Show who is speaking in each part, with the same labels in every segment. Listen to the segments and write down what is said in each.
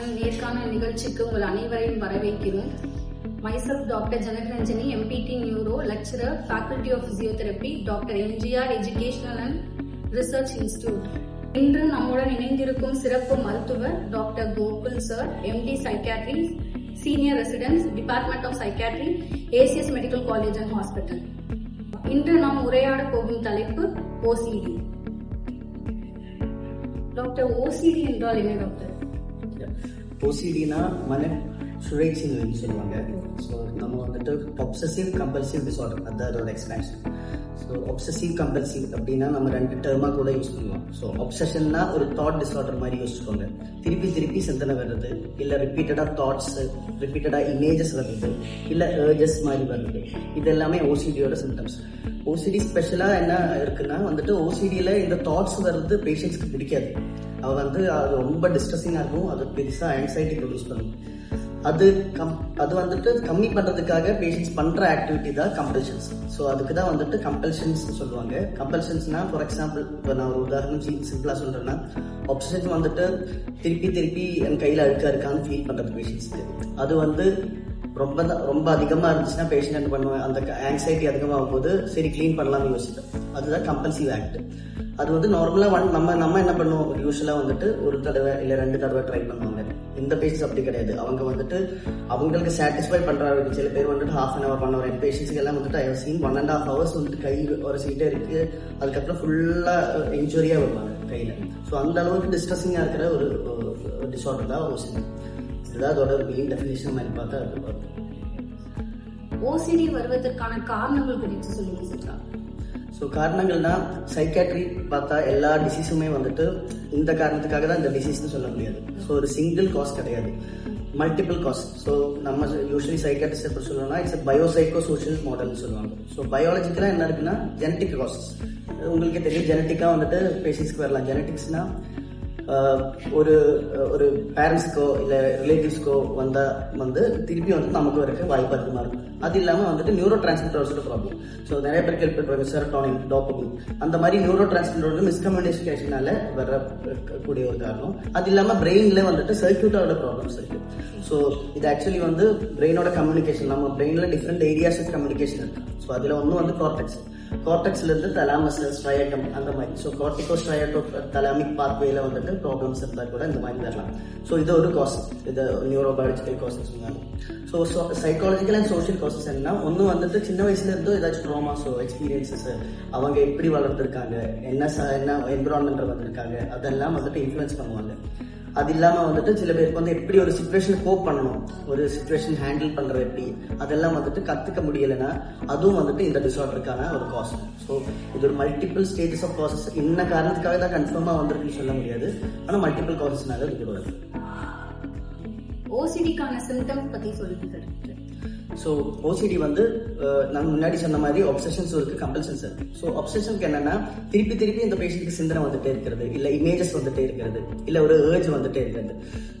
Speaker 1: Channel நேர்காணல் நிகழ்ச்சிக்கு உங்கள் அனைவரையும் வரவேற்கிறோம். Myself Dr. Janakaranjani, MPT Neuro, Lecturer, Faculty of Physiotherapy, Dr. MGR Educational and Research Institute. இன்று நம்முடன் இணைந்திருக்கும் சிறப்பு மருத்துவர் doctor Gokul sir, MD Psychiatry, Senior Residence, Department of Psychiatry, ACS Medical College and Hospital. இன்று நாம் உரையாட போகும் தலைப்பு OCD. டாக்டர், OCD என்றால் என்ன டாக்டர்?
Speaker 2: OCDனா மன சுழற்சி நோய்னு சொல்லுவாங்க. ஸோ நம்ம வந்துட்டு ஒப்சசிவ் கம்பல்சிவ் டிசார்டர், அது அதோட எக்ஸ்பேன்ஷன். ஸோ ஒப்சசிவ் கம்பல்சிவ் அப்படின்னா நம்ம ரெண்டு டேர்மாக கூட யூஸ் பண்ணுவோம். ஸோ ஒப்சஷன்னா ஒரு தாட் டிசார்டர் மாதிரி யோசிச்சுக்கோங்க. திருப்பி சிந்தனை வர்றது, இல்லை ரிப்பீட்டடாக தாட்ஸ், ரிப்பீட்டடாக இமேஜஸ் வருது, இல்லை ஏர்ஜஸ் மாதிரி வருது, இது எல்லாமே ஓசிடியோட சிம்டம்ஸ். ஓசிடி ஸ்பெஷலாக என்ன இருக்குன்னா வந்துட்டு ஓசிடியில் இந்த தாட்ஸ் வர்றது பேஷண்ட்ஸ்க்கு பிடிக்காது. அவள் வந்து அது ரொம்ப டிஸ்ட்ரெஸிங்காக இருக்கும், அது பெருசாக ஆங்ஸைட்டி ப்ரொடியூஸ் பண்ணும். அது வந்துட்டு கம்மி பண்ணுறதுக்காக பேஷண்ட்ஸ் பண்ணுற ஆக்டிவிட்டி தான் கம்பல்ஷன்ஸ். ஸோ அதுக்கு தான் வந்துட்டு கம்பல்ஷன்ஸ் சொல்லுவாங்க. கம்பல்ஷன்ஸ்னா ஃபார் எக்ஸாம்பிள், இப்போ நான் ஒரு உதாரணம் சிம்பிளாக சொல்கிறேன்னா, ஒப்சஷன் வந்துட்டு திருப்பி என் கையில் அழுக்கா இருக்கான்னு ஃபீல் பண்ணுறது பேஷண்ட்ஸ்க்கு. அது வந்து ரொம்ப அதிகமாக இருந்துச்சுன்னா பேஷண்ட் என்ன பண்ணுவேன், அந்த ஆங்ஸைட்டி அதிகமாகும் போது சரி க்ளீன் பண்ணலாம்னு யோசிப்பேன். அதுதான் கம்பல்சிவ் ஆக்ட். அது வந்து நார்மலாக நம்ம என்ன பண்ணுவோம், யூஸ்வலாக வந்துட்டு ஒரு தடவை இல்லை 2 தடவை ட்ரை பண்ணுவாங்க. இந்த பேஷண்ட்ஸ் அப்படி கிடையாது. அவங்க வந்துட்டு அவங்களுக்கு சாட்டிஸ்ஃபை பண்ணுறாங்க. சில பேர் வந்துட்டு 1/2 hour பண்ணுவாங்க. என் பேஷண்ட்ஸுக்கு எல்லாம் வந்துட்டு ஐ ஹவ் சீன் 1.5 hours வந்துட்டு கை ஒரு சீட்டே இருக்கு, அதுக்கப்புறம் ஃபுல்லாக இன்ஜுரியாக வருவாங்க கையில். ஸோ அந்த அளவுக்கு டிஸ்ட்ரெஸிங்காக இருக்கிற ஒரு டிசார்டர் தான் ஓசிடி. இதுதான் அதோட மெயின் டெஃபினேஷன் மாதிரி பார்த்தா அது.
Speaker 1: ஓசிடி வருவதற்கான காரணங்கள் குறித்து சொல்லுங்க சார்.
Speaker 2: ஸோ காரணங்கள்னா, சைக்காட்ரி பார்த்தா எல்லா டிசீஸுமே வந்துட்டு இந்த காரணத்துக்காக தான் இந்த டிசீஸ்னு சொல்ல முடியாது. ஸோ ஒரு சிங்கிள் காஸ் கிடையாது, மல்டிபிள் காஸ். ஸோ நம்ம யூஸ்வலி சைக்காட்ரிஸ்ட் எப்படி சொல்லணும்னா, இட்ஸ் பயோசைக்கோ சோஷியல் மாடல்னு சொல்லுவாங்க. ஸோ பயாலஜிக்கலாக என்ன இருக்குன்னா, ஜெனட்டிக் காசஸ். உங்களுக்கே தெரியும், ஜெனட்டிக்காக வந்துட்டு பேஷண்ட்ஸ்க்கு வரலாம். ஜெனட்டிக்ஸ்னா ஒரு பேரண்ட்ஸுக்கோ இல்லை ரிலேட்டிவ்ஸ்க்கோ வந்து திருப்பி வந்து நமக்கு வரைக்கும் வாய்ப்பு அதிகமாக இருக்கும். அது இல்லாமல் வந்துட்டு நியூரோ டிரான்ஸ்மிட்டர்ஸோட ப்ராப்ளம். ஸோ நிறைய பேர் கேள்விப்பட்டிருப்பாங்க செரோட்டோனின், டோபமைன், அந்த மாதிரி நியூரோ டிரான்ஸ்மிட்டரோட மிஸ்கம்யூனிகேஷனால வரக்கூடிய ஒரு காரணம். அது இல்லாமல் பிரெயினில் வந்துட்டு சர்க்யூட்டோட ப்ராப்ளம்ஸ் இருக்கு. ஸோ இது ஆக்சுவலி வந்து பிரெயினோட கம்யூனிகேஷன், நம்ம பிரெயினில் டிஃப்ரெண்ட் ஏரியாஸ் ஆஃப் கம்யூனிகேஷன் இருக்கு. ஸோ அதில் ஒன்று வந்து கார்டெக்ஸ்லேருந்து தலாமஸ், ஸ்ட்ரையட்டம் அந்த மாதிரி. ஸோ கார்டிகோ ஸ்ட்ரையட்டோ தலாமிக் பாத்வேல வந்துட்டு ப்ராப்ளம்ஸ் இருந்தால் கூட இந்த மாதிரி வரலாம். ஸோ இது ஒரு காஸ், இது நியூரோபயாலஜிக்கல் காசஸ் சொன்னாங்க. So psychological and social causes என்னன்னா, ஒன்று வந்துட்டு சின்ன வயசுல இருந்தோ ஏதாச்சும் ட்ராமாஸோ எக்ஸ்பீரியன்சஸ், அவங்க எப்படி வளர்ந்துருக்காங்க, என்ன என்விரான்மெண்ட்டில் வந்திருக்காங்க, அதெல்லாம் வந்துட்டு இன்ஃப்ளூயன்ஸ் பண்ணுவாங்க. அது இல்லாமல் வந்துட்டு சில பேருக்கு வந்து எப்படி ஒரு சுச்சுவேஷன் கோப் பண்ணணும், ஒரு சுச்சுவேஷன் ஹேண்டில் பண்ணுறது எப்படி, அதெல்லாம் வந்துட்டு கற்றுக்க முடியலைன்னா அதுவும் வந்துட்டு இந்த டிசார்டருக்கான ஒரு காஸ். ஸோ இது ஒரு மல்டிபிள் ஸ்டேஜஸ் ஆஃப் காசஸ். இன்ன காரணத்துக்காக தான் கன்ஃபார்மாக வந்திருக்குன்னு சொல்ல முடியாது, ஆனால் மல்டிபிள் காசஸ்னால இது வருது.
Speaker 1: ஓசிடிக்கான சிம்டம்ஸ் பற்றி சொல்லுங்க.
Speaker 2: ஸோ ஓசிடி வந்து நான் முன்னாடி சொன்ன மாதிரி ஒப்சஷன்ஸ் இருக்கு, கம்பல்ஷன்ஸ் இருக்கு. ஸோ ஒப்சஷனுக்கு என்னன்னா, திருப்பி இந்த பேஷண்ட்க்கு சிந்தனை வந்துட்டே இருக்கிறது, இல்லை இமேஜஸ் வந்துட்டே இருக்கிறது, இல்லை ஒரு ஏர்ஜ் வந்துட்டே இருக்கிறது.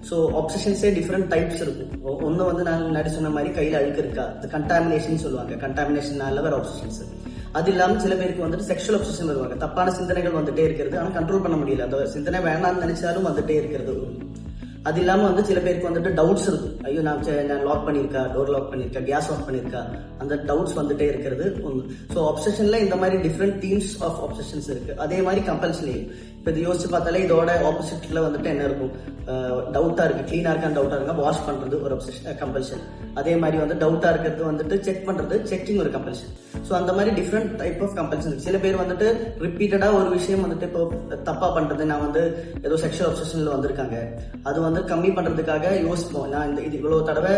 Speaker 2: ஸோ ஒப்சஷன்ஸே டிஃப்ரெண்ட் டைப்ஸ் இருக்கும். ஒன்று வந்து நான் முன்னாடி சொன்ன மாதிரி கையில் அழுக்கு இருக்கா, அது கண்டாமினேஷன் சொல்லுவாங்க. கண்டாமினேஷனால வர ஒப்சஷன்ஸ். அது இல்லாமல் சில பேருக்கு வந்துட்டு செக்ஷுவல் ஒப்சஷன் வருவாங்க. தப்பான சிந்தனைகள் வந்துட்டே இருக்கிறது, ஆனால் கண்ட்ரோல் பண்ண முடியல, அந்த சிந்தனை வேணாம்னு நினைச்சாலும் வந்துட்டே இருக்கிறது. அது இல்லாமல் வந்து சில பேருக்கு வந்துட்டு டவுட்ஸ் இருக்கும். ஐயோ நான் லாக் பண்ணியிருக்கா, டோர் லாக் பண்ணியிருக்கா, கேஸ் ஆஃப் பண்ணியிருக்கா, அந்த டவுட்ஸ் வந்துட்டே இருக்கிறது ஒன்று. ஸோ ஆப்சஷன்ல இந்த மாதிரி டிஃப்ரெண்ட் தீம்ஸ் ஆஃப் ஆப்சஷன்ஸ் இருக்கு. அதே மாதிரி கம்பல்ஷன்லையும் இப்போ இது யோசிச்சு பார்த்தாலே இதோட ஆப்போசிட்ல வந்துட்டு என்ன இருக்கும், டவுட்டா இருக்கு, கிளீனா இருக்கான்னு டவுட்டா இருக்கா, வாஷ் பண்றது ஒரு கம்பல்ஷன். அதே மாதிரி வந்து டவுட்டா இருக்கிறது வந்துட்டு செக் பண்றது, செக்கிங் ஒரு கம்பல்ஷன். ஸோ அந்த மாதிரி டிஃப்ரெண்ட் டைப் ஆஃப் கம்பல்ஷன். சில பேர் வந்துட்டு ரிப்பீட்டடா ஒரு விஷயம் வந்துட்டு இப்போ தப்பா பண்றது, நான் வந்து ஏதோ செக்ஷுவல் ஆப்சஷன்ல வந்திருக்காங்க, அது வந்து கம்மி பண்றதுக்காக யோசிப்போம். நான் இது இவ்வளவு தடவை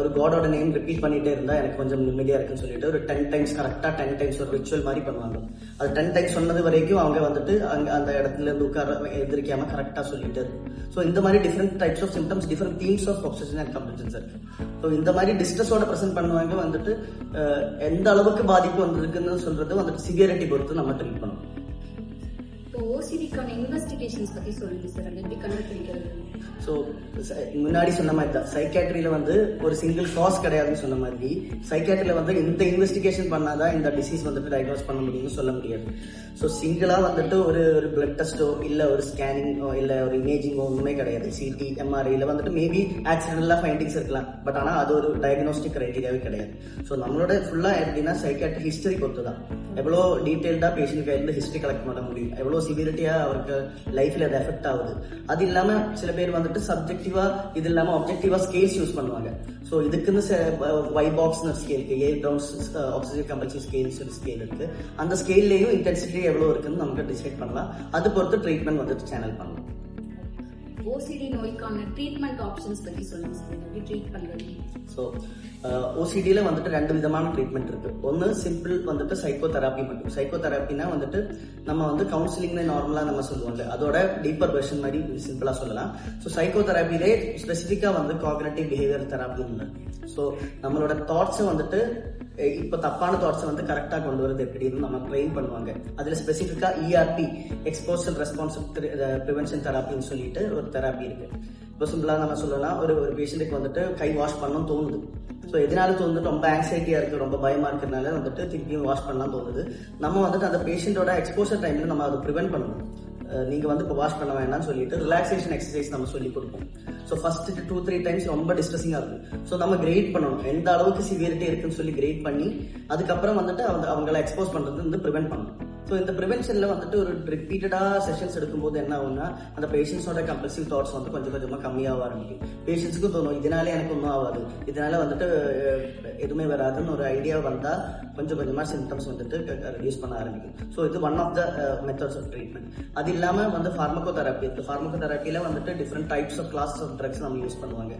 Speaker 2: ஒரு காடோட நேம் ரிப்பீட் பண்ணிட்டே இருந்தா எனக்கு கொஞ்சம் நிம்மதியா இருக்குன்னு சொல்லிட்டு ஒரு 10 times கரெக்டா 10 times ஒரு ரிச்சுவல் மாதிரி பண்ணுவாங்க. அது 10 times சொன்னது வரைக்கும் அவங்க வந்துட்டு அந்த இடத்துல இருந்து உட்கார எதிர்க்காம கரெக்டா சொல்லிட்டு இருக்கு. ஸோ இந்த மாதிரி different types of symptoms, different themes of obsession and compulsions இருக்கு. ஸோ இந்த மாதிரி டிஸ்ட்ரெஸோட ப்ரெசென்ட் பண்ணுவாங்க. வந்துட்டு எந்த அளவுக்கு பாதிப்பு வந்திருக்குன்னு சொல்றது வந்துட்டு சிவியரிட்டி பொறுத்து நம்ம ட்ரீட் பண்ணணும்.
Speaker 1: ஓசிடிக்கான இன்வெஸ்டிகேஷன்ஸ் பத்தி சொல்லுங்க சார், அது எப்படி கண்டுபிடிக்கிறது?
Speaker 2: ஸோ முன்னாடி சொன்ன மாதிரி தான் சைக்காட்ரியில் வந்து ஒரு சிங்கிள் காஸ் கிடையாதுன்னு சொன்ன மாதிரி சைக்காட்ரியில் வந்து இந்த இன்வெஸ்டிகேஷன் பண்ணாதான் இந்த டிசீஸ் வந்துட்டு டயக்னோஸ் பண்ண முடியும்னு சொல்ல முடியாது. ஸோ சிங்கிளாக வந்துட்டு ஒரு பிளட் டெஸ்ட்டோ இல்லை ஒரு ஸ்கேனிங்கோ இல்லை ஒரு இமேஜிங்கோ ஒன்றுமே கிடையாது. சிடி எம்ஆர்ஐயில் வந்துட்டு மேபி ஆக்சிடென்டலாக ஃபைண்டிங்ஸ் இருக்கலாம், பட் ஆனால் அது ஒரு டயக்னோஸ்டிக் கிரைட்டீரியாவே கிடையாது. ஸோ நம்மளோட ஃபுல்லாக எப்படின்னா சைக்காட்ரி ஹிஸ்டரி பொறுத்து தான் எவ்வளோ டீட்டெயில்டாக பேஷண்ட் கையிலேருந்து ஹிஸ்டரி கலெக்ட் பண்ண முடியும், எவ்வளோ சிவியரிட்டியாக அவருக்கு லைஃப்பில் அது எஃபெக்ட் ஆகுது. அது இல்லாமல் சில பேர் வந்துட்டு சப்ஜெக்டிவாக இது இல்லாமல் ஆப்ஜெக்டிவாக ஸ்கேல்ஸ் யூஸ் பண்ணுவாங்க. ஸோ இதுக்குன்னு வைபாக்ஸ்னு ஸ்கேல் இருக்குது, ஏ டவுன்ஸ் ஆக்சிஜன் கம்பல்சரி ஸ்கேல்ஸ் ஒரு ஸ்கேல் இருக்குது. அந்த ஸ்கேல்லையும் இன்டென்சிட்டி எவ்வளோ இருக்குன்னு நமக்கு டிசைட் பண்ணலாம். அது பொறுத்து ட்ரீட்மெண்ட் வந்துட்டு சேனல் பண்ணலாம்.
Speaker 1: ஓசிடி நோய்க்கான ட்ரீட்மெண்ட் ஆப்ஷன்ஸ் பற்றி சொல்லுங்க சார், எப்படி ட்ரீட் பண்ணுறது?
Speaker 2: ஸோ ஓசிடியில் வந்துட்டு 2 விதமான ட்ரீட்மெண்ட் இருக்குது. ஒன்று சிம்பிள் வந்துட்டு சைக்கோ தெராப்பி மட்டும். சைக்கோ தெராப்பினா வந்துட்டு நம்ம வந்து கவுன்சிலிங்னு நார்மலாக நம்ம சொல்லுவோம்ல, அதோட டீப்பர் வெர்ஷன் மாதிரி சிம்பிளாக சொல்லலாம். ஸோ சைக்கோ தெராப்பிலே ஸ்பெசிஃபிக்காக வந்து காக்னிட்டிவ் பிஹேவியர் தெராப்பின்னு. ஸோ நம்மளோட தாட்ஸை வந்துட்டு இப்போ தப்பான தாட்ஸை வந்து கரெக்டாக கொண்டு வரது எப்படின்னு நம்ம ட்ரெயின் பண்ணுவாங்க. அதில் ஸ்பெசிஃபிக்காக இஆர்பி எக்ஸ்போஷல் ரெஸ்பான்சிவ் ப்ரிவென்ஷன் தெராப்பின்னு சொல்லிட்டு ஒரு தெராப்பி இருக்கு. இப்போ சிம்பிளாக நம்ம சொல்லலாம், ஒரு பேஷண்ட்டுக்கு வந்துட்டு கை வாஷ் பண்ணணும்னு தோணுது. ஸோ எதனால தோணுது, ரொம்ப ஆங்ஸைட்டியாக இருக்குது, ரொம்ப பயமாக இருக்கிறதுனால வந்துட்டு திருப்பியும் வாஷ் பண்ணலாம் தோணுது. நம்ம வந்துட்டு அந்த பேஷண்ட்டோட எக்ஸ்போஷர் டைமில் நம்ம அதை ப்ரிவென்ட் பண்ணணும். நீங்கள் வந்து இப்போ வாஷ் பண்ண வேண்டாம்னு சொல்லிட்டு ரிலாக்ஸேஷன் எக்ஸசைஸ் நம்ம சொல்லி கொடுப்போம். ஸோ ஃபர்ஸ்ட் 2-3 டைம்ஸ் ரொம்ப டிஸ்ட்ரெஸிங்காக இருக்கும். ஸோ நம்ம கிரேட் பண்ணணும், எந்த அளவுக்கு சிவியரிட்டி இருக்குன்னு சொல்லி கிரேட் பண்ணி அதுக்கப்புறம் வந்துட்டு அவங்கள எக்ஸ்போஸ் பண்ணுறது வந்து ப்ரிவென்ட் பண்ணணும். ஸோ இந்த ப்ரிவென்ஷனில் வந்துட்டு ஒரு ரிப்பீட்டடாக செஷன்ஸ் எடுக்கும்போது என்ன ஆகும்னா அந்த பேஷண்ட்ஸோட கம்பல்சிவ் தாட்ஸ் வந்து கொஞ்சம் கொஞ்சமாக கம்மியாக ஆரம்பிக்கும். பேஷண்ட்ஸுக்கும் தோணும் இதனாலே எனக்கு ஒன்றும் ஆகாது, இதனால வந்துட்டு எதுவுமே வராதுன்னு ஒரு ஐடியா வந்தால் கொஞ்சம் கொஞ்சமாக சிம்டம்ஸ் வந்துட்டு ரெடியூஸ் பண்ண ஆரம்பிக்கும். ஸோ இது one of the methods of treatment. அது இல்லாமல் வந்து ஃபார்மகோ தெராப்பி இருக்குது. ஃபார்மகோ தெராப்பியில் வந்துட்டு different types of classes of drugs நம்ம யூஸ் பண்ணுவாங்க.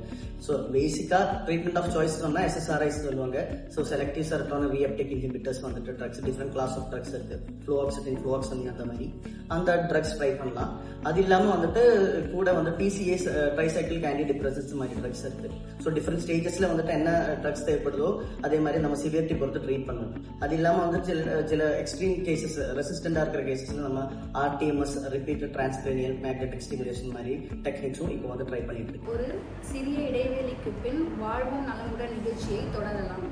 Speaker 2: ஸோ பேசிக்காக ட்ரீட்மெண்ட் ஆஃப் சாய்ஸ் சொன்னால் SSRIs சொல்லுவாங்க. So selective serotonin reuptake inhibitors வந்துட்டு drugs different class of drugs இருக்குது. ஃப்ளோஆக்சின் அந்த மாதிரி அந்த ட்ரக்ஸ் ட்ரை பண்ணலாம். அது இல்லாமல் வந்துட்டு கூட வந்து TCAs ட்ரைசைக்கிள் ஆன்டி டிப்ரெசன்ஸ் மாதிரி ட்ரக்ஸ் இருக்குது. ஸோ டிஃப்ரெண்ட் ஸ்டேஜஸில் வந்துட்டு என்ன ட்ரக்ஸ் தேவைப்படுதோ அதே மாதிரி நம்ம சிவியரிட்டி பொறுத்து ட்ரீட் பண்ணணும். அது இல்லாமல் வந்து சில எக்ஸ்ட்ரீம் கேசஸ் ரெசிஸ்டண்டாக இருக்கிற கேசஸில் நம்ம RTMS ரிப்பீட்டட் டிரான்ஸ்கிரேனியல் மேக்னெட்டிக் ஸ்டிமுலேஷன் மாதிரி டெக்னிக்ஸும் இப்போ வந்து ட்ரை பண்ணிட்டு இருக்கு.
Speaker 1: ஒரு சிறிய இடைவேளைக்கு பின் வாழ்வும் நலமுடன் நிகழ்ச்சியை தொடரலாம்.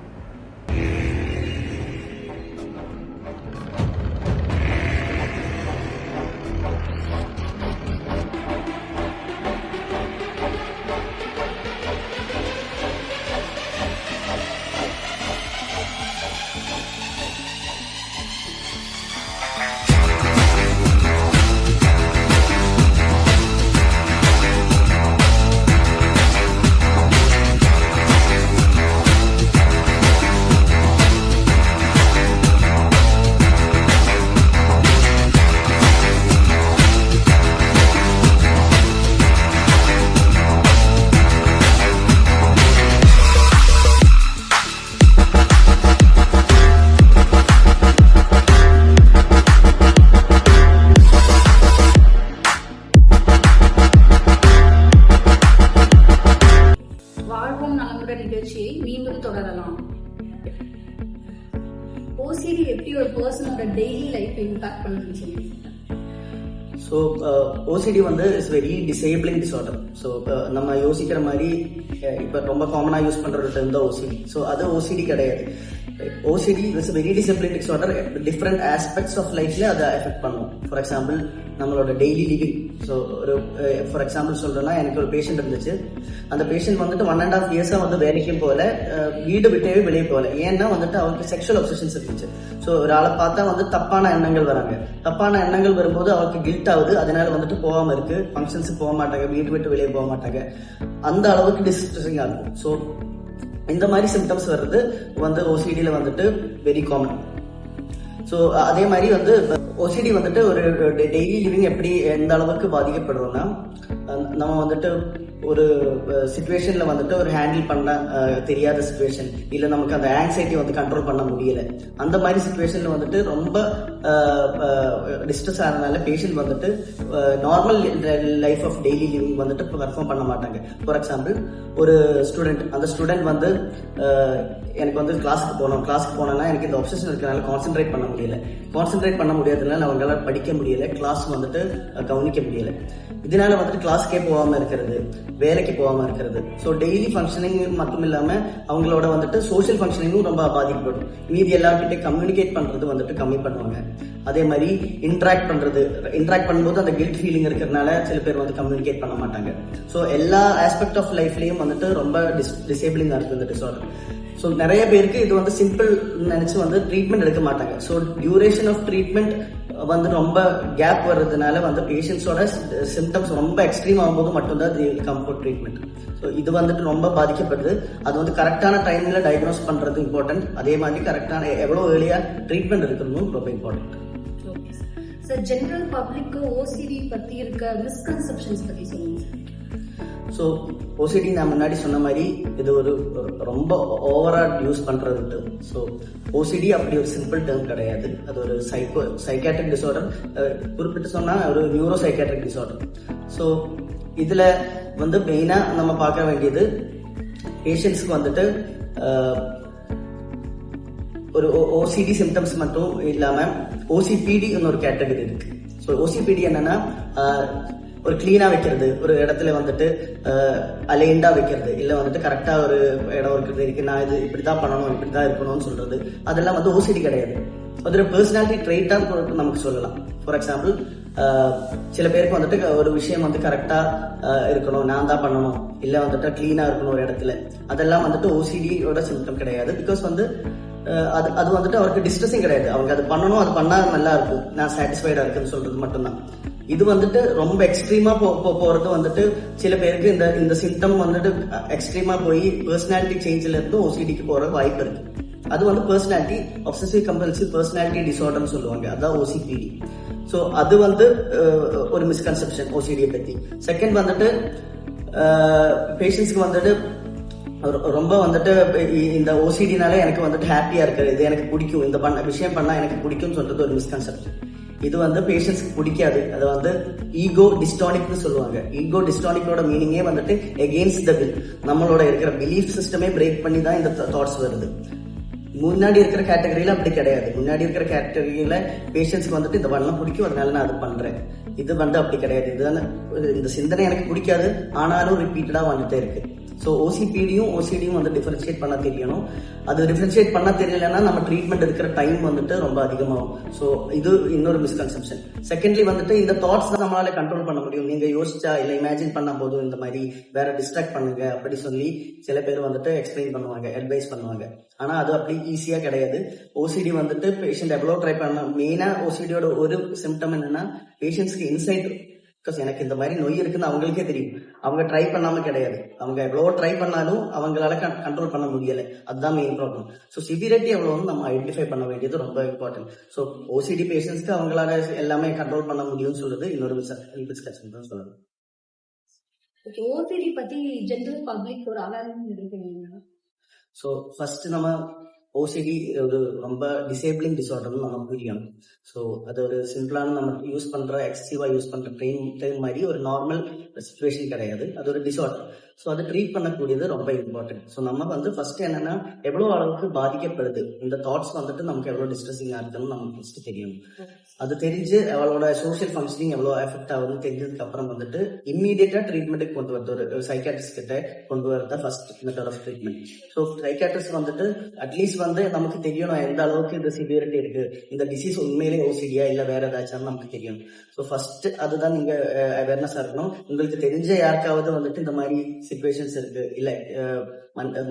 Speaker 1: நிகழ்ச்சியை மீண்டும் தொடரலாம். ஓசிடி எப்படி ஒரு பர்சனோட டெய்லி லைஃப் இம்பாக்ட் பண்ணுதுன்னு சொல்லி.
Speaker 2: ஸோ ஓசிடி வந்து it's very disabling disorder. So நம்ம யோசிக்கிற மாதிரி இப்போ ரொம்ப காமனாக யூஸ் பண்ணுற ஒரு டெர்ம் தான் ஓசிடி. ஸோ அது ஓசிடி கிடையாது. OCD it's very disabling disorder. Different aspects of லைஃப்ல அதை எஃபெக்ட் பண்ணும். ஃபார் எக்ஸாம்பிள் நம்மளோட டெய்லி லிவிங். ஸோ ஒரு ஃபார் எக்ஸாம்பிள் சொல்றேன்னா, எனக்கு ஒரு பேஷண்ட் இருந்துச்சு. அந்த பேஷண்ட் வந்துட்டு 1.5 years வந்து வேலைக்கும் போகல, வீடு விட்டவே வெளியே போகல. ஏன்னா வந்துட்டு அவருக்கு செக்ஷுவல் அப்சஷன்ஸ் இருந்துச்சு. ஸோ ஒரு ஆளை பார்த்தா வந்து தப்பான எண்ணங்கள் வராங்க. தப்பான எண்ணங்கள் வரும்போது அவருக்கு கில்ட் ஆகுது. அதனால வந்துட்டு போகாம இருக்கு, ஃபங்க்ஷன்ஸுக்கு போக மாட்டாங்க, வீட்டு விட்டு வெளியே போக மாட்டாங்க. அந்த அளவுக்கு டிஸ்ட்ரெஸிங் ஆகும். ஸோ இந்த மாதிரி சிம்டம்ஸ் வர்றது வந்து ஓசிடியில் வந்துட்டு வெரி காமன். ஸோ அதே மாதிரி வந்து ஓசிடி வந்துட்டு ஒரு டெய்லி லிவிங் எப்படி எந்த அளவுக்கு பாதிக்கப்படுறோம்னா, நம்ம வந்துட்டு ஒரு சிச்சுவேஷன்ல வந்துட்டு ஒரு ஹேண்டில் பண்ண தெரியாத சிச்சுவேஷன், இல்ல நமக்கு அந்த ஆங்ஸைட்டி வந்து கண்ட்ரோல் பண்ண முடியல, அந்த மாதிரி சிச்சுவேஷன்ல வந்துட்டு ரொம்ப டிஸ்ட்ரெஸ் ஆனதுனால பேஷண்ட் வந்துட்டு normal life of daily living வந்துட்டு பெர்ஃபார்ம் பண்ண மாட்டாங்க. ஃபார் எக்ஸாம்பிள், ஒரு ஸ்டூடெண்ட், அந்த ஸ்டூடெண்ட் வந்து எனக்கு வந்து கிளாஸுக்கு போனேன்னா எனக்கு இந்த ஆப்சஷன் இருக்கிறனால கான்சென்ட்ரேட் பண்ண முடியாததுனால அவங்களால படிக்க முடியல, கிளாஸ் வந்துட்டு கவனிக்க முடியல. இதனால வந்துட்டு கிளாஸ்க்கே போகாம இருக்கிறது, வேலைக்கு போகாம இருக்கிறது. ஸோ டெய்லி ஃபங்க்ஷனிங் மட்டும் இல்லாம அவங்களோட வந்துட்டு சோஷியல் ஃபங்க்ஷனிங்கும் ரொம்ப பாதிக்கப்படும். மீதி எல்லார்கிட்ட கம்யூனிகேட் பண்றது வந்துட்டு கம்மி பண்ணுவாங்க. அதே மாதிரி இன்ட்ராக்ட் பண்ணும்போது அந்த கில்ட் ஃபீலிங் இருக்கிறதுனால சில பேர் வந்து கம்யூனிகேட் பண்ண மாட்டாங்க. ஸோ எல்லா ஆஸ்பெக்ட் ஆஃப் லைஃப்லயும் வந்துட்டு ரொம்ப டிசேபிளிங்கா இருக்கு இந்த டிசார்டர். ஸோ நிறைய பேருக்கு இது வந்து சிம்பிள் நினைச்சு வந்து ட்ரீட்மெண்ட் எடுக்க மாட்டாங்க. ஸோ டியூரேஷன் ஆஃப் ட்ரீட்மெண்ட் வந்து ரொம்ப கேப் வர்றதுனால வந்து பேஷண்ட்ஸோட சிம்டம்ஸ் ரொம்ப எக்ஸ்ட்ரீம் ஆகும்போது மட்டும்தான் கம் ஃபார் ட்ரீட்மெண்ட். ஸோ இது வந்துட்டு ரொம்ப பாதிக்கப்படுது. அது வந்து கரெக்டான டைம்ல டயக்னோஸ் பண்றது இம்பார்ட்டன்ட். அதே மாதிரி கரெக்டான எவ்வளோ ஏர்லியா ட்ரீட்மெண்ட் எடுக்கணும் ரொம்ப இம்பார்ட்டன்ட்.
Speaker 1: சார், ஜெனரல் பப்ளிக்கு ஓசிடி பத்தி இருக்க மிஸ்கன்செப்ஷன்ஸ் பத்தி சொல்லுங்க.
Speaker 2: ஸோ ஓசிடி நான் முன்னாடி சொன்ன மாதிரி இது ஒரு ரொம்ப ஓவரா யூஸ் பண்றது. ஸோ ஓசிடி அப்படி ஒரு சிம்பிள் டேர்ம் கிடையாது. அது ஒரு சைக்காட்ரிக் டிசார்டர், குறிப்பிட்டு சொன்னா ஒரு நியூரோ சைக்காட்ரிக் டிசார்டர். ஸோ இதுல வந்து மெயினா நம்ம பார்க்க வேண்டியது பேஷண்ட்ஸ்க்கு வந்துட்டு ஒரு ஓசிடி சிம்டம்ஸ் மட்டும் இல்லாம ஓசிபிடி ஒரு கேட்டகரி இருக்கு. ஸோ ஓசிபிடி என்னன்னா ஒரு கிளீனா வைக்கிறது, ஒரு இடத்துல வந்துட்டு அலைண்டா வைக்கிறது, இல்ல வந்துட்டு கரெக்டா ஒரு இடம் இருக்கிறது இருக்கு, நான் இது இப்படிதான் பண்ணணும், இப்படிதான் இருக்கணும்னு சொல்றது, அதெல்லாம் வந்து ஓசிடி கிடையாது. அது ஒரு பர்சனாலிட்டி ட்ரைட்டா நமக்கு சொல்லலாம். ஃபார் எக்ஸாம்பிள், சில பேருக்கு வந்துட்டு ஒரு விஷயம் வந்து கரெக்டா இருக்கணும், நான் தான் பண்ணணும், இல்ல வந்துட்டு கிளீனா இருக்கணும் ஒரு இடத்துல, அதெல்லாம் வந்துட்டு ஓசிடியோட சிம்டம் கிடையாது. பிகாஸ் வந்து அது வந்துட்டு அவருக்கு டிஸ்ட்ரெஸிங் கிடையாது. அவங்க அது பண்ணணும், அது பண்ணா நல்லா இருக்கும், நான் சாட்டிஸ்ஃபைடா இருக்குன்னு சொல்றது மட்டும்தான். இது வந்துட்டு ரொம்ப எக்ஸ்ட்ரீமா போறது வந்துட்டு சில பேருக்கு இந்த சிம்டம் வந்துட்டு எக்ஸ்ட்ரீமா போய் பர்சனாலிட்டி சேஞ்சில இருந்து ஓசிடிக்கு போற வாய்ப்பு இருக்கு. அது வந்து பர்சனாலிட்டி ஆப்சசிவ் கம்பல்சிவ் பர்சனாலிட்டி டிசார்டர்னு சொல்லுவாங்க, அதான் ஓசிபிடி. ஸோ அது வந்து ஒரு மிஸ்கன்செப்ஷன் ஓசிடியை பத்தி. செகண்ட் வந்துட்டு பேஷண்ட்ஸ்க்கு வந்துட்டு ரொம்ப வந்துட்டு இந்த ஓசிடினால எனக்கு வந்துட்டு ஹாப்பியா இருக்கிறது, இது எனக்கு பிடிக்கும், இந்த விஷயம் பண்ணா எனக்கு பிடிக்கும் சொல்றது ஒரு மிஸ்கன்செப்ஷன். இது வந்து பேஷண்ட்ஸ்க்கு பிடிக்காது. அது வந்து ஈகோ டிஸ்டானிக்னு சொல்லுவாங்க. ஈகோ டிஸ்டானிக்கோட மீனிங்கே வந்துட்டு எகெயின்ஸ்ட் த வில். நம்மளோட இருக்கிற பிலீஃப் சிஸ்டமே பிரேக் பண்ணி தான் இந்த தாட்ஸ் வருது. முன்னாடி இருக்கிற கேட்டகரியில அப்படி கிடையாது. முன்னாடி இருக்கிற கேட்டகரியில பேஷண்ட்ஸ்க்கு வந்துட்டு இந்த பண்ணலாம் பிடிக்கும், அதனால நான் அது பண்றேன். இது வந்து அப்படி கிடையாது. இதுதானே இந்த சிந்தனை எனக்கு பிடிக்காது, ஆனாலும் ரிப்பீட்டடா வந்துட்டே இருக்கு. ஸோ ஓசிடியும் வந்து டிஃபரன்ஷியேட் பண்ண தெரியணும். அது டிஃபரன்ஷியேட் பண்ண தெரியலன்னா நம்ம ட்ரீட்மெண்ட் எடுக்கிற டைம் வந்துட்டு ரொம்ப அதிகமாகும். ஸோ இது இன்னொரு மிஸ்கன்செப்ஷன். செகண்ட்லி வந்துட்டு இந்த தாட்ஸ் தான் நம்மளால கண்ட்ரோல் பண்ண முடியும். நீங்க யோசிச்சா இல்ல இமேஜின் பண்ணா போதும், இந்த மாதிரி வேற டிஸ்ட்ராக்ட் பண்ணுங்க அப்படி சொல்லி சில பேர் வந்துட்டு எக்ஸ்பிளைன் பண்ணுவாங்க, அட்வைஸ் பண்ணுவாங்க. ஆனா அது அப்படி ஈஸியா கிடையாது. ஓசிடி வந்துட்டு பேஷண்ட் எவ்வளவு ட்ரை பண்ண, மெயினா ஓசிடியோட ஒரு சிம்டம் என்னன்னா பேஷண்ட்ஸ்க்கு இன்சைட். பிகாஸ் எனக்கு இந்த மாதிரி நோய் இருக்குன்னு அவங்களுக்கே தெரியும், அவங்க ட்ரை பண்ணாம கிடையாது. அவங்க எவ்வளவு ட்ரை பண்ணாலும் அவங்களால கண்ட்ரோல் பண்ண முடியல, அதுதான் மெயின் ப்ராப்ளம். ஸோ சிவியரிட்டி எவ்வளவு நம்ம ஐடென்டிஃபை பண்ண வேண்டியது ரொம்ப இம்பார்ட்டன்ட். ஸோ ஓசிடி பேஷண்ட்ஸ்க்கு அவங்களால எல்லாமே கண்ட்ரோல் பண்ண முடியும்னு சொல்றது இன்னொரு மிஸ்கன்செப்ஷன் தான் சொல்லணும்.
Speaker 1: ஓசிடி பத்தி ஜெனரல் பப்ளிக் ஒரு அவேர்னஸ் இருக்குங்க.
Speaker 2: ஸோ ஃபர்ஸ்ட் நம்ம ஓசிடி ஒரு ரொம்ப டிசேபிளிங் டிசார்டர்னு நம்ம புரியணும். ஸோ அது ஒரு சிம்பிளான நம்ம யூஸ் பண்ற எக்ஸசிவா யூஸ் பண்ற ட்ரெயின் மாதிரி ஒரு நார்மல் சிச்சுவேஷன் கிடையாது. அது ஒரு டிசார்டர். ஸோ அதை ட்ரீட் பண்ணக்கூடியது ரொம்ப இம்பார்ட்டன்ட். ஸோ நம்ம வந்து ஃபர்ஸ்ட் என்னன்னா எவ்வளோ அளவுக்கு பாதிக்கப்படுது, இந்த தாட்ஸ் வந்துட்டு நமக்கு எவ்வளோ டிஸ்ட்ரெஸிங்கா இருக்குன்னு நமக்கு ஃபர்ஸ்ட் தெரியணும். அது தெரிஞ்சு அவளோட சோஷியல் ஃபங்க்ஷனிங் எவ்வளோ எஃபெக்ட் ஆகுதுன்னு தெரிஞ்சதுக்கு அப்புறம் வந்துட்டு இம்மீடியட்டா ட்ரீட்மெண்ட்டுக்கு கொண்டு வரது, ஒரு சைக்காட்ரிஸ்ட் கிட்ட கொண்டு வரதான் first method of treatment. So psychiatrist வந்துட்டு அட்லீஸ்ட் வந்து நமக்கு தெரியணும் எந்த அளவுக்கு இந்த சிவியரிட்டி இருக்கு, இந்த டிசீஸ் உண்மையிலே ஓசிடியா இல்ல வேற ஏதாச்சும் நமக்கு தெரியணும். ஸோ ஃபர்ஸ்ட் அதுதான் நீங்க அவேர்னஸா இருக்கணும். உங்களுக்கு தெரிஞ்ச யாருக்காவது வந்துட்டு இந்த மாதிரி சிச்சுவேஷன்ஸ் இருக்கு, இல்ல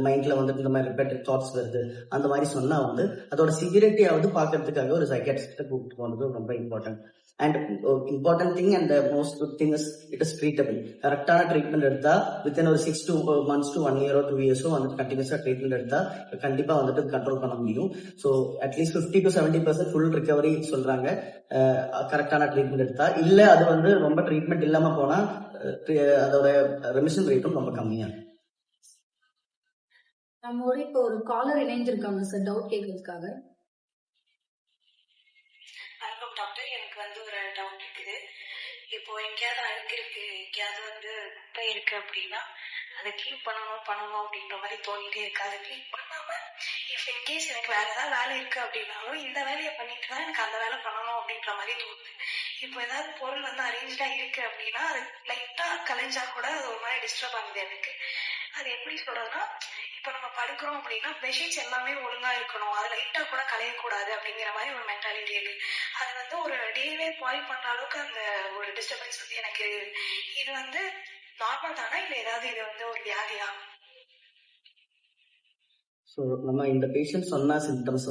Speaker 2: மைண்ட்ல வந்துட்டு இந்த மாதிரி ரிப்பீட்டட் தாட்ஸ் வருது, அந்த மாதிரி சொன்னா வந்து அதோட சிவியரிட்டியாவது பாக்குறதுக்காக ஒரு சைக்காட்ரிஸ்ட கூப்பிட்டு போனது ரொம்ப important. And important thing and most good thing is it is treatable. கரெக்டான ட்ரீட்மெண்ட் எடுத்தா வித்தின் ஒரு 6 months to 1 year or 2 years வந்துட்டு கண்டினியூஸா ட்ரீட்மெண்ட் எடுத்தா கண்டிப்பா வந்துட்டு கண்ட்ரோல் பண்ண முடியும். So at least 50 to 70% full recovery சொல்றாங்க கரெக்டான ட்ரீட்மெண்ட் எடுத்தா. இல்ல அது வந்து ரொம்ப ட்ரீட்மெண்ட் இல்லாம போனா அதோட ரெமிஷன் ரேட்டும் ரொம்ப கம்மியாக இருக்கும்.
Speaker 1: நம்மளோட இப்போ ஒரு காலர் இணைஞ்சிருக்காங்க சார், டவுட் கேட்கறதுக்காக.
Speaker 3: வணக்கம் டாக்டர், எனக்கு ஒரு டவுட் இருக்குது. இப்போ எங்கேயாவது அழுக்கு இருக்கு, எங்கேயாவது குப்பை இருக்கு அப்படின்னா அதை கிளீன் பண்ணணும் அப்படின்ற மாதிரி தோணிட்டே இருக்கு. அதை கிளீன் பண்ணாம இஃப் இன்கேஸ் எனக்கு வேற ஏதாவது வேலை இருக்கு அப்படின்னாலும் இந்த வேலையை பண்ணிட்டு தான் எனக்கு அந்த வேலை பண்ணணும் அப்படின்ற மாதிரி தோணுது. இப்போ ஏதாவது பொருள் அரேஞ்சா இருக்கு அப்படின்னா அது லைட்டா கலைஞ்சா கூட அது ஒரு மாதிரி டிஸ்டர்ப் ஆகுது எனக்கு. அது எப்படி சொல்றதுன்னா, இப்போ நம்ம படுக்கிறோம் அப்படின்னா பெட்ஷீட்ஸ் எல்லாமே ஒழுங்கா இருக்கணும், அது லைட்டா கூட கலையக்கூடாது அப்படிங்கிற மாதிரி ஒரு மென்டாலிட்டி இருக்கு. அது ஒரு டேவே பாயில் பண்ற அளவுக்கு அந்த ஒரு டிஸ்டர்பன்ஸ் எனக்கு. இது நார்மல் தானா இல்ல ஏதாவது இது ஒரு வியாதியா?
Speaker 2: ஸோ நம்ம இந்த பேஷண்ட் சொன்ன சிம்டம்ஸ்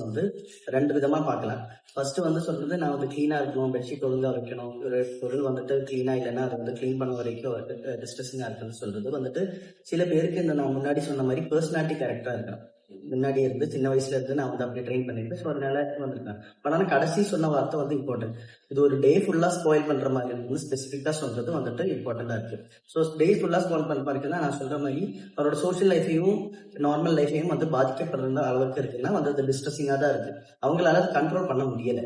Speaker 2: 2 விதமா பார்க்கலாம். ஃபர்ஸ்ட் சொல்றது நான் கிளீனா இருக்கணும், பெட்ஷீட் ஒழுங்கா வைக்கணும், ஒரு பொருள் கிளீனா இல்லைன்னா அது கிளீன் பண்ண வரைக்கும் டிஸ்ட்ரெஸிங்கா இருக்குன்னு சொல்றது சில பேருக்கு இந்த நான் முன்னாடி சொன்ன மாதிரி பர்சனாலிட்டி கரெக்டா இருக்கணும். முன்னாடி இருந்து சின்ன வயசுல இருந்து நான் அப்படி ட்ரெயின் பண்ணிருக்கேன். ஸோ அதனால வந்திருக்கேன். பட் ஆனால் கடைசி சொன்ன வார்த்தை இம்பார்ட்டன்ட். இது ஒரு டே ஃபுல்லா ஸ்பாயில் பண்ற மாதிரி ஸ்பெசிஃபிக்கா சொல்றது இம்பார்ட்டண்டா இருக்கு. ஸோ டே ஃபுல்லா ஸ்பாயில் பண்ற மாதிரி இருக்குன்னா நான் சொல்ற மாதிரி அவரோட சோஷியல் லைஃபையும் நார்மல் லைஃபையும் பாதிக்கப்படுற அளவுக்கு இருக்குன்னா அது டிஸ்ட்ரெஸிங்கா தான் இருக்கு. அவங்களால கண்ட்ரோல் பண்ண முடியல.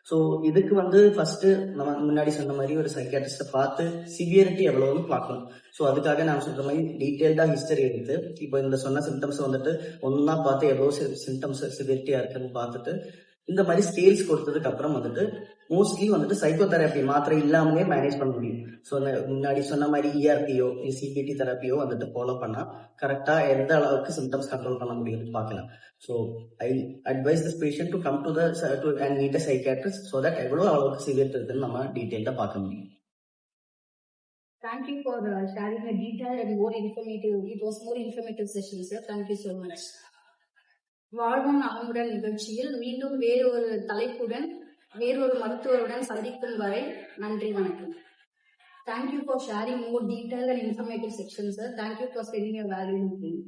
Speaker 2: ஸோ இதுக்கு ஃபர்ஸ்ட் நம்ம முன்னாடி சொன்ன மாதிரி ஒரு சைக்கியாட்ரிஸ்ட பார்த்து சிவியரிட்டி எவ்வளவுன்னு பார்க்கணும். ஸோ அதுக்காக நான் சொல்ற மாதிரி டீட்டெயில்டா ஹிஸ்டரி எடுத்து இப்போ இந்த சொன்ன சிம்டம்ஸ் ஒன்னா பார்த்து எவ்வளவு சிம்டம்ஸ் சிவியரிட்டியா இருக்குன்னு பார்த்துட்டு இந்த மாதிரி ஸ்கேல்ஸ் கொடுத்ததுக்கு அப்புறம் மோஸ்ட்லி சைக்கோதெரப்பி மாத்திரை இல்லாமலே மேனேஜ் பண்ண முடியும். ஸோ முன்னாடி சொன்ன மாதிரி இஆர்பியோ சிபிடி தெரப்பியோ ஃபாலோ பண்ணா கரெக்டா எந்த அளவுக்கு சிம்டம்ஸ் கண்ட்ரோல் பண்ண முடியும்னு பார்க்கலாம். So I advice this patient to come to and meet a psychiatrist so that எவ்வளவு அளவுக்கு சிவியர் இருக்குன்னு நம்ம டீட்டெயில்டா பார்க்க முடியும்.
Speaker 1: Thank you for sharing a detailed and more informative. It was more informative session, sir. Thank you so much. வாழ்வும் நலமுடன் நிகழ்ச்சியில் மீண்டும் வேறொரு தலைப்புடன் வேறொரு மருத்துவருடன் சந்திக்கும் வரை நன்றி, வணக்கம். Thank you for sharing more detailed and informative sections, sir. Thank you for spending your valuable time.